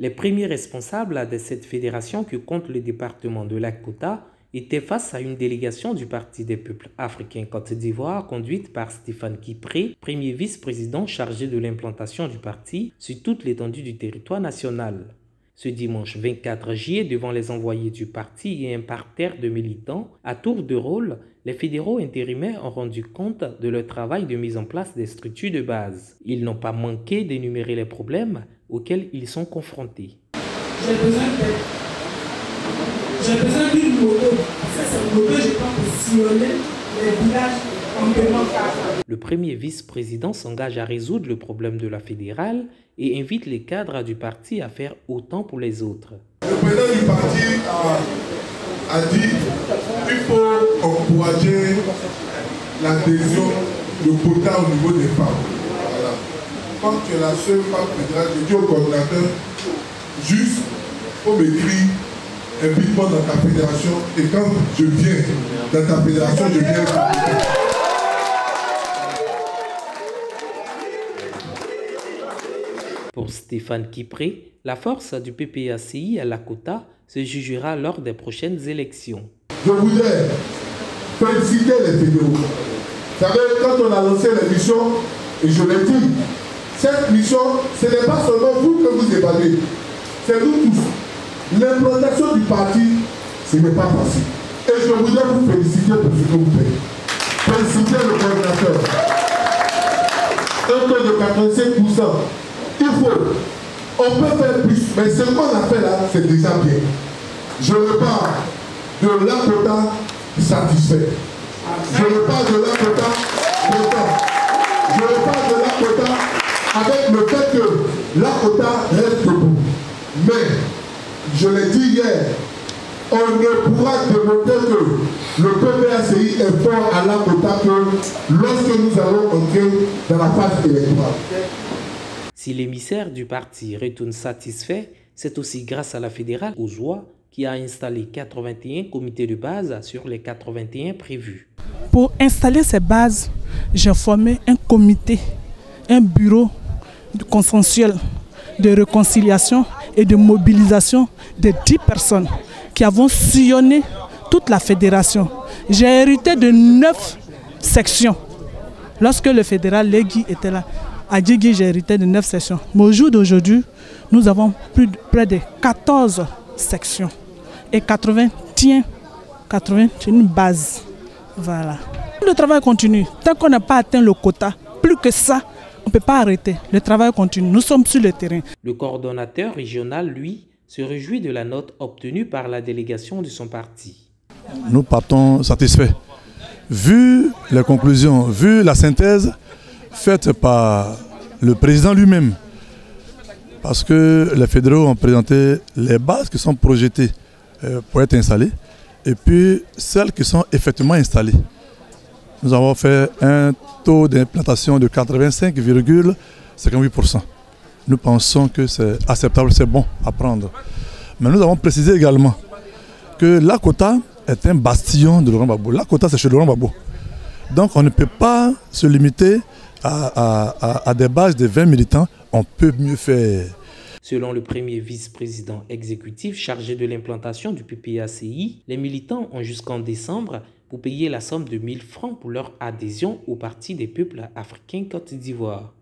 Les premiers responsables de cette fédération qui compte le département de Lakota étaient face à une délégation du Parti des peuples africains Côte d'Ivoire conduite par Stéphane Kipré, premier vice-président chargé de l'implantation du parti sur toute l'étendue du territoire national. Ce dimanche 24 juillet, devant les envoyés du parti et un parterre de militants, à tour de rôle, les fédéraux intérimaires ont rendu compte de leur travail de mise en place des structures de base. Ils n'ont pas manqué d'énumérer les problèmes auxquels ils sont confrontés. J'ai besoin d'aide. J'ai besoin d'une moto. Ça, c'est une moto, je peux sillonner les villages en prenant carte. Le premier vice-président s'engage à résoudre le problème de la fédérale et invite les cadres du parti à faire autant pour les autres. Le président du parti a dit qu'il faut encourager l'adhésion de quota au niveau des femmes. Voilà. Quand tu es la seule femme fédérale, je dis au coordinateur, juste, faut m'écrire, invite-moi dans ta fédération, et quand je viens dans ta fédération, je viens. Pour Stéphane Kipré, la force du PPACI à Lakota se jugera lors des prochaines élections. Je voudrais féliciter les fédéraux. Vous savez, quand on a lancé la mission, et je l'ai dit, cette mission, ce n'est pas seulement vous que vous évaluez, c'est nous tous. L'implantation du parti, ce n'est pas facile. Et je voudrais vous féliciter pour ce que vous faites. Féliciter le coordinateur. Un taux de 85%. Il faut, on peut faire plus, mais ce qu'on a fait là, c'est déjà bien. Je repars de Lakota satisfait. Je repars de Lakota content. Je repars de Lakota avec le fait que Lakota reste debout. Mais, je l'ai dit hier, on ne pourra démontrer que le PPACI est fort à Lakota que lorsque nous allons entrer dans la phase électorale. Si l'émissaire du parti retourne satisfait, c'est aussi grâce à la fédérale Ozoa qui a installé 81 comités de base sur les 81 prévus. Pour installer ces bases, j'ai formé un comité, un bureau consensuel de réconciliation et de mobilisation de 10 personnes qui avons sillonné toute la fédération. J'ai hérité de 9 sections. Lorsque le fédéral Legui était là, à Djigui, j'ai hérité de 9 sections. Mais au jour d'aujourd'hui, nous avons près de 14 sections. Et 80, c'est une base. Voilà. Le travail continue. Tant qu'on n'a pas atteint le quota, plus que ça, on ne peut pas arrêter. Le travail continue. Nous sommes sur le terrain. Le coordonnateur régional, lui, se réjouit de la note obtenue par la délégation de son parti. Nous partons satisfaits. Vu les conclusions, vu la synthèse faite par le président lui-même, parce que les fédéraux ont présenté les bases qui sont projetées pour être installées et puis celles qui sont effectivement installées. Nous avons fait un taux d'implantation de 85,58%. Nous pensons que c'est acceptable, c'est bon à prendre. Mais nous avons précisé également que Lakota est un bastion de Laurent Gbagbo. Lakota, c'est chez Laurent Gbagbo. Donc on ne peut pas se limiter à des bases de 20 militants. On peut mieux faire. Selon le premier vice-président exécutif chargé de l'implantation du PPACI, les militants ont jusqu'en décembre pour payer la somme de 1 000 francs pour leur adhésion au Parti des peuples africains Côte d'Ivoire.